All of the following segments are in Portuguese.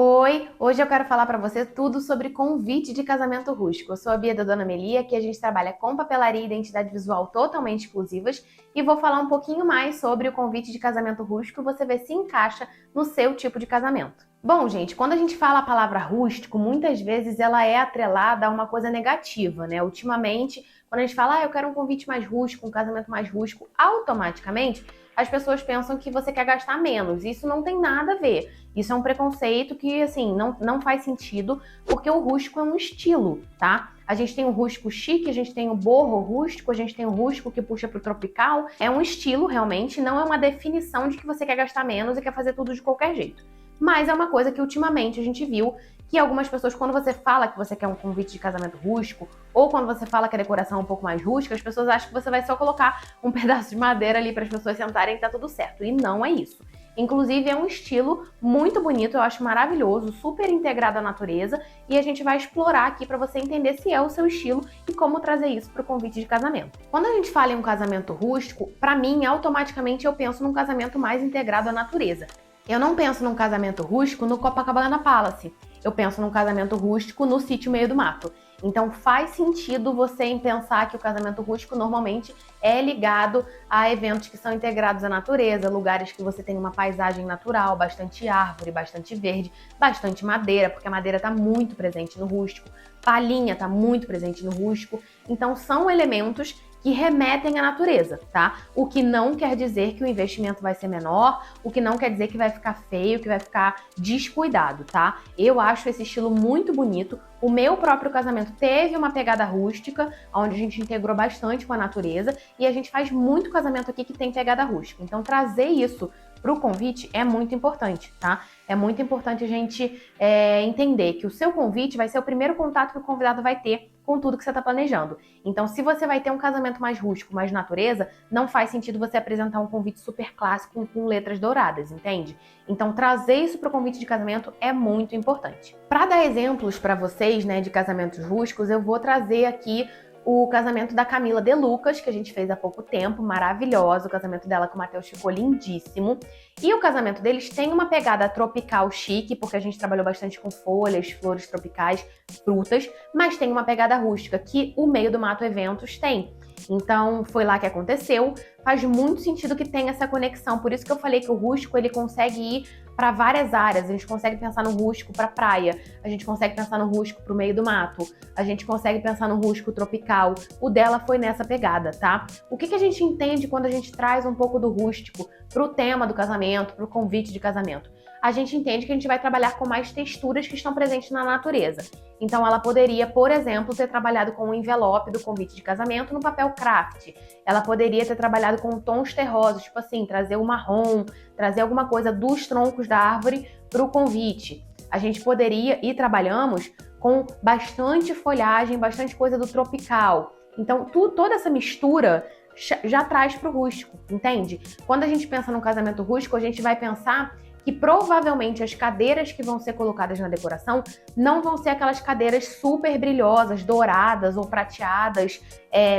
Oi, hoje eu quero falar para você tudo sobre convite de casamento rústico. Eu sou a Bia da Dona Melia, que a gente trabalha com papelaria e identidade visual totalmente exclusivas e vou falar um pouquinho mais sobre o convite de casamento rústico e você ver se encaixa no seu tipo de casamento. Bom, gente, quando a gente fala a palavra rústico, muitas vezes ela é atrelada a uma coisa negativa, né? Ultimamente, quando a gente fala, eu quero um convite mais rústico, um casamento mais rústico, automaticamente as pessoas pensam que você quer gastar menos. Isso não tem nada a ver. Isso é um preconceito que, assim, não faz sentido, porque o rústico é um estilo, tá? A gente tem o rústico chique, a gente tem o boho rústico, a gente tem o rústico que puxa pro tropical. É um estilo, realmente, não é uma definição de que você quer gastar menos e quer fazer tudo de qualquer jeito. Mas é uma coisa que ultimamente a gente viu que algumas pessoas, quando você fala que você quer um convite de casamento rústico, ou quando você fala que a decoração é um pouco mais rústica, as pessoas acham que você vai só colocar um pedaço de madeira ali para as pessoas sentarem e tá tudo certo. E não é isso. Inclusive, é um estilo muito bonito, eu acho maravilhoso, super integrado à natureza, e a gente vai explorar aqui para você entender se é o seu estilo e como trazer isso para o convite de casamento. Quando a gente fala em um casamento rústico, para mim, automaticamente eu penso num casamento mais integrado à natureza. Eu não penso num casamento rústico no Copacabana Palace. Eu penso num casamento rústico no sítio meio do mato. Então faz sentido você pensar que o casamento rústico normalmente é ligado a eventos que são integrados à natureza, lugares que você tem uma paisagem natural, bastante árvore, bastante verde, bastante madeira, porque a madeira está muito presente no rústico, palhinha está muito presente no rústico. Então são elementos que remetem à natureza, tá? O que não quer dizer que o investimento vai ser menor, o que não quer dizer que vai ficar feio, que vai ficar descuidado, tá? Eu acho esse estilo muito bonito. O meu próprio casamento teve uma pegada rústica, onde a gente integrou bastante com a natureza, e a gente faz muito casamento aqui que tem pegada rústica. Então, trazer isso para o convite é muito importante, tá? É muito importante a gente entender que o seu convite vai ser o primeiro contato que o convidado vai ter com tudo que você está planejando. Então, se você vai ter um casamento mais rústico, mais natureza, não faz sentido você apresentar um convite super clássico com letras douradas, entende? Então, trazer isso para o convite de casamento é muito importante. Para dar exemplos para vocês, né, de casamentos rústicos, eu vou trazer aqui o casamento da Camila De Lucas, que a gente fez há pouco tempo, maravilhoso. O casamento dela com o Matheus ficou lindíssimo. E o casamento deles tem uma pegada tropical chique, porque a gente trabalhou bastante com folhas, flores tropicais, frutas, mas tem uma pegada rústica, que o Meio do Mato Eventos tem. Então, foi lá que aconteceu. Faz muito sentido que tenha essa conexão. Por isso que eu falei que o rústico, ele consegue ir para várias áreas. A gente consegue pensar no rústico para praia, a gente consegue pensar no rústico para o meio do mato, a gente consegue pensar no rústico tropical. O dela foi nessa pegada, tá? O que a gente entende quando a gente traz um pouco do rústico para o tema do casamento, para o convite de casamento? A gente entende que a gente vai trabalhar com mais texturas que estão presentes na natureza. Então, ela poderia, por exemplo, ter trabalhado com o envelope do convite de casamento no papel craft. Ela poderia ter trabalhado com tons terrosos, tipo assim, trazer o marrom, trazer alguma coisa dos troncos da árvore para o convite. A gente poderia, e trabalhamos, com bastante folhagem, bastante coisa do tropical. Então, toda essa mistura já traz para o rústico, entende? Quando a gente pensa num casamento rústico, a gente vai pensar que provavelmente as cadeiras que vão ser colocadas na decoração não vão ser aquelas cadeiras super brilhosas, douradas ou prateadas,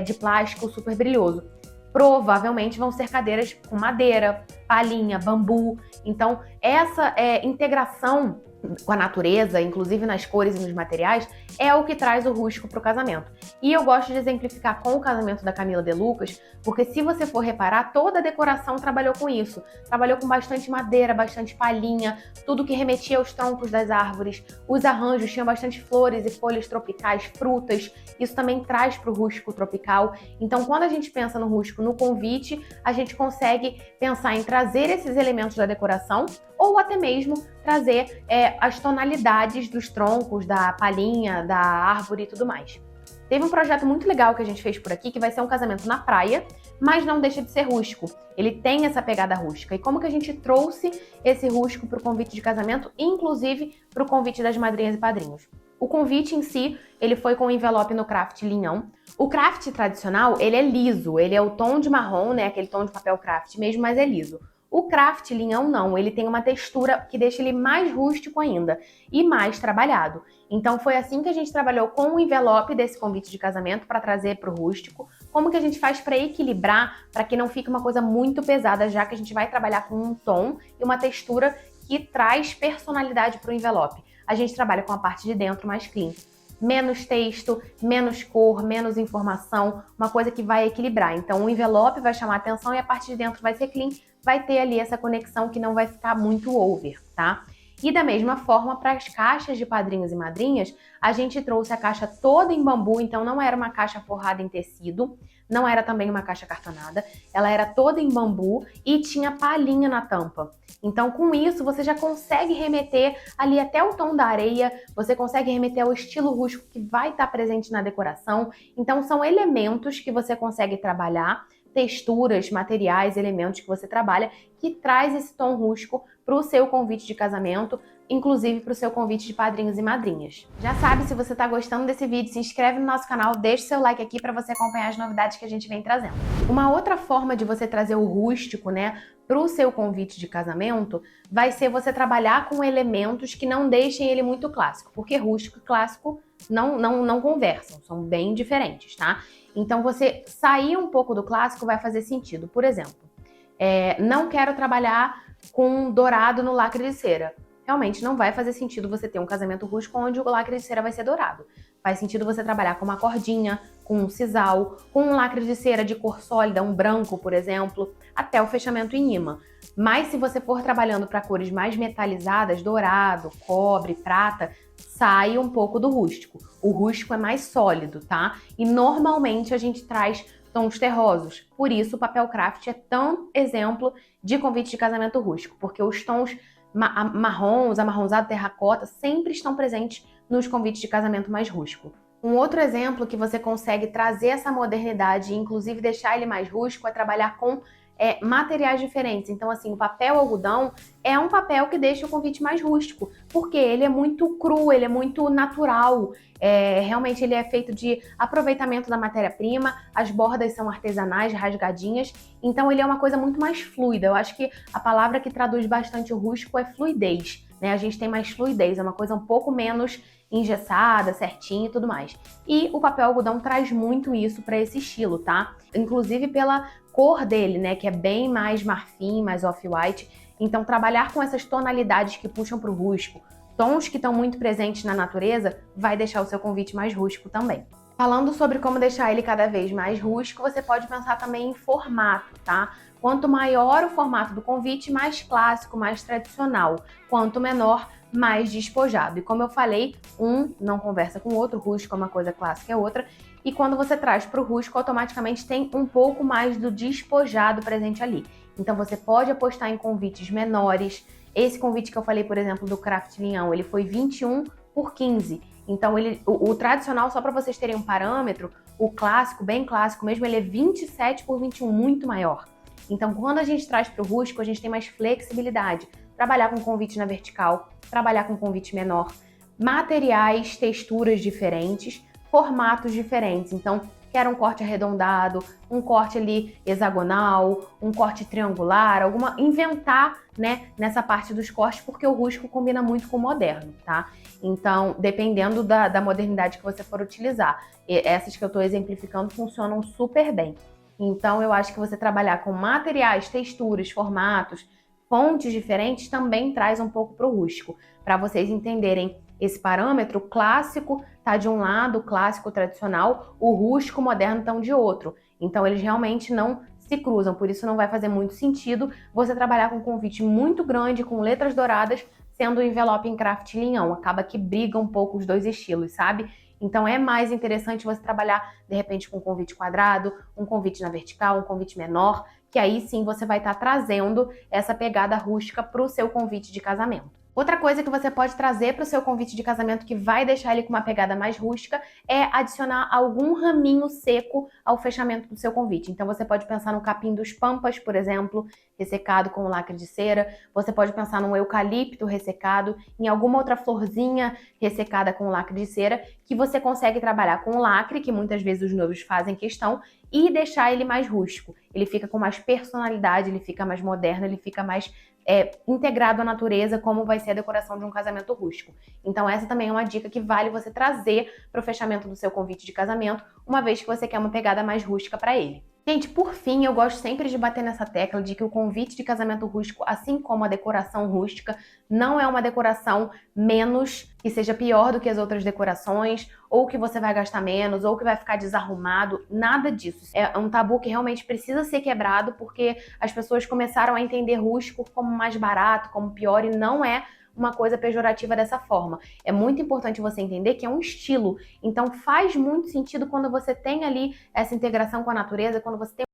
de plástico super brilhoso. Provavelmente vão ser cadeiras com madeira, palhinha, bambu. Então, essa integração com a natureza, inclusive nas cores e nos materiais, é o que traz o rústico para o casamento. E eu gosto de exemplificar com o casamento da Camila De Lucas, porque se você for reparar, toda a decoração trabalhou com isso. Trabalhou com bastante madeira, bastante palhinha, tudo que remetia aos troncos das árvores. Os arranjos tinham bastante flores e folhas tropicais, frutas. Isso também traz para o rústico tropical. Então, quando a gente pensa no rústico no convite, a gente consegue pensar em trazer esses elementos da decoração ou até mesmo trazer as tonalidades dos troncos, da palhinha, da árvore e tudo mais. Teve um projeto muito legal que a gente fez por aqui, que vai ser um casamento na praia, mas não deixa de ser rústico. Ele tem essa pegada rústica. E como que a gente trouxe esse rústico para o convite de casamento, inclusive para o convite das madrinhas e padrinhos? O convite em si, ele foi com envelope no craft linhão. O craft tradicional, ele é liso, ele é o tom de marrom, né, aquele tom de papel craft mesmo, mas é liso. O craft linhão não, ele tem uma textura que deixa ele mais rústico ainda e mais trabalhado. Então foi assim que a gente trabalhou com o envelope desse convite de casamento para trazer para o rústico. Como que a gente faz para equilibrar, para que não fique uma coisa muito pesada, já que a gente vai trabalhar com um tom e uma textura que traz personalidade para o envelope. A gente trabalha com a parte de dentro mais clean. Menos texto, menos cor, menos informação, uma coisa que vai equilibrar. Então o envelope vai chamar atenção e a parte de dentro vai ser clean, vai ter ali essa conexão que não vai ficar muito over, tá? E da mesma forma, para as caixas de padrinhos e madrinhas, a gente trouxe a caixa toda em bambu, então não era uma caixa forrada em tecido, não era também uma caixa cartonada, ela era toda em bambu e tinha palhinha na tampa. Então, com isso, você já consegue remeter ali até o tom da areia, você consegue remeter ao estilo rústico que vai estar presente na decoração. Então, são elementos que você consegue trabalhar, texturas, materiais, elementos que você trabalha, que traz esse tom rústico para o seu convite de casamento, inclusive para o seu convite de padrinhos e madrinhas. Já sabe, se você está gostando desse vídeo, se inscreve no nosso canal, deixa o seu like aqui para você acompanhar as novidades que a gente vem trazendo. Uma outra forma de você trazer o rústico, né, para o seu convite de casamento, vai ser você trabalhar com elementos que não deixem ele muito clássico, porque rústico e clássico não conversam, são bem diferentes, tá? Então você sair um pouco do clássico vai fazer sentido. Por exemplo, não quero trabalhar com dourado no lacre de cera. Realmente não vai fazer sentido você ter um casamento rústico onde o lacre de cera vai ser dourado. Faz sentido você trabalhar com uma cordinha, com um sisal, com um lacre de cera de cor sólida, um branco, por exemplo, até o fechamento em imã. Mas se você for trabalhando para cores mais metalizadas, dourado, cobre, prata, sai um pouco do rústico. O rústico é mais sólido, tá? E normalmente a gente traz tons terrosos. Por isso o papel craft é tão exemplo de convite de casamento rústico, porque os tons marrons, amarronzado, terracota, sempre estão presentes nos convites de casamento mais rústico. Um outro exemplo que você consegue trazer essa modernidade e inclusive deixar ele mais rústico é trabalhar com materiais diferentes. Então, assim, o papel algodão é um papel que deixa o convite mais rústico, porque ele é muito cru, ele é muito natural. Realmente ele é feito de aproveitamento da matéria-prima, as bordas são artesanais, rasgadinhas, então ele é uma coisa muito mais fluida. Eu acho que a palavra que traduz bastante o rústico é fluidez, né? A gente tem mais fluidez, é uma coisa um pouco menos engessada, certinha e tudo mais. E o papel algodão traz muito isso para esse estilo, tá? Inclusive pela cor dele, né, que é bem mais marfim, mais off-white. Então trabalhar com essas tonalidades que puxam para o rústico, tons que estão muito presentes na natureza, vai deixar o seu convite mais rústico também. Falando sobre como deixar ele cada vez mais rústico, você pode pensar também em formato, tá? Quanto maior o formato do convite, mais clássico, mais tradicional. Quanto menor, mais despojado. E como eu falei, um não conversa com o outro, rústico é uma coisa, clássica é outra. E quando você traz para o rústico, automaticamente tem um pouco mais do despojado presente ali. Então você pode apostar em convites menores. Esse convite que eu falei, por exemplo, do Craft Linhão, ele foi 21 por 15. Então o tradicional, só para vocês terem um parâmetro, o clássico, bem clássico mesmo, ele é 27 por 21, muito maior. Então quando a gente traz para o rústico, a gente tem mais flexibilidade. Trabalhar com convite na vertical, trabalhar com convite menor, materiais, texturas diferentes, formatos diferentes. Então, quero um corte arredondado, um corte ali hexagonal, um corte triangular, inventar, né, nessa parte dos cortes, porque o rústico combina muito com o moderno, tá? Então, dependendo da modernidade que você for utilizar, essas que eu estou exemplificando funcionam super bem. Então, eu acho que você trabalhar com materiais, texturas, formatos, fontes diferentes também traz um pouco para o rústico, para vocês entenderem esse parâmetro. Clássico tá de um lado, clássico tradicional, o rústico moderno estão de outro. Então eles realmente não se cruzam, por isso não vai fazer muito sentido você trabalhar com um convite muito grande, com letras douradas, sendo o envelope em craft linhão. Acaba que briga um pouco os dois estilos, sabe? Então é mais interessante você trabalhar, de repente, com um convite quadrado, um convite na vertical, um convite menor, que aí sim você vai estar trazendo essa pegada rústica para o seu convite de casamento. Outra coisa que você pode trazer para o seu convite de casamento que vai deixar ele com uma pegada mais rústica é adicionar algum raminho seco ao fechamento do seu convite. Então você pode pensar no capim dos pampas, por exemplo, ressecado com lacre de cera. Você pode pensar num eucalipto ressecado, em alguma outra florzinha ressecada com lacre de cera, que você consegue trabalhar com o lacre, que muitas vezes os noivos fazem questão, e deixar ele mais rústico. Ele fica com mais personalidade, ele fica mais moderno, ele fica mais integrado à natureza, como vai ser a decoração de um casamento rústico. Então essa também é uma dica que vale você trazer para o fechamento do seu convite de casamento, uma vez que você quer uma pegada mais rústica para ele. Gente, por fim, eu gosto sempre de bater nessa tecla de que o convite de casamento rústico, assim como a decoração rústica, não é uma decoração menos, que seja pior do que as outras decorações, ou que você vai gastar menos, ou que vai ficar desarrumado, nada disso. É um tabu que realmente precisa ser quebrado, porque as pessoas começaram a entender rústico como mais barato, como pior, e não é uma coisa pejorativa dessa forma. É muito importante você entender que é um estilo. Então faz muito sentido quando você tem ali essa integração com a natureza, quando você tem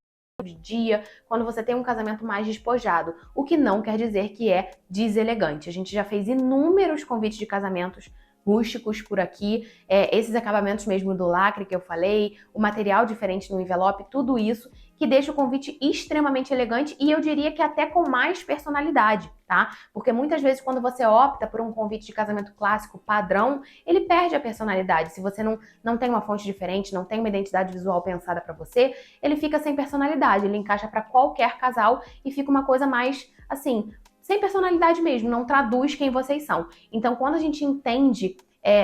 um de dia, quando você tem um casamento mais despojado. O que não quer dizer que é deselegante. A gente já fez inúmeros convites de casamentos rústicos por aqui, esses acabamentos mesmo do lacre que eu falei, o material diferente no envelope, tudo isso que deixa o convite extremamente elegante e eu diria que até com mais personalidade, tá? Porque muitas vezes quando você opta por um convite de casamento clássico padrão, ele perde a personalidade. Se você não tem uma fonte diferente, não tem uma identidade visual pensada para você, ele fica sem personalidade, ele encaixa para qualquer casal e fica uma coisa mais, assim, sem personalidade mesmo, não traduz quem vocês são. Então, quando a gente entende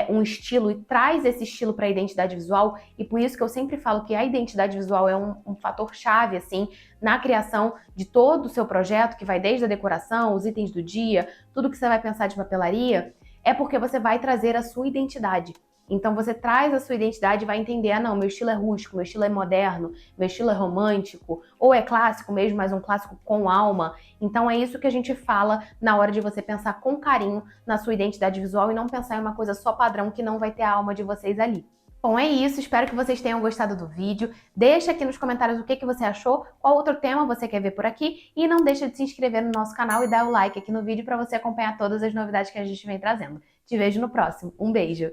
um estilo e traz esse estilo para a identidade visual, e por isso que eu sempre falo que a identidade visual é um fator chave, assim, na criação de todo o seu projeto, que vai desde a decoração, os itens do dia, tudo que você vai pensar de papelaria, é porque você vai trazer a sua identidade. Então você traz a sua identidade e vai entender, ah não, meu estilo é rústico, meu estilo é moderno, meu estilo é romântico, ou é clássico mesmo, mas um clássico com alma. Então é isso que a gente fala na hora de você pensar com carinho na sua identidade visual e não pensar em uma coisa só padrão que não vai ter a alma de vocês ali. Bom, é isso. Espero que vocês tenham gostado do vídeo. Deixa aqui nos comentários o que você achou, qual outro tema você quer ver por aqui e não deixa de se inscrever no nosso canal e dar o like aqui no vídeo para você acompanhar todas as novidades que a gente vem trazendo. Te vejo no próximo. Um beijo!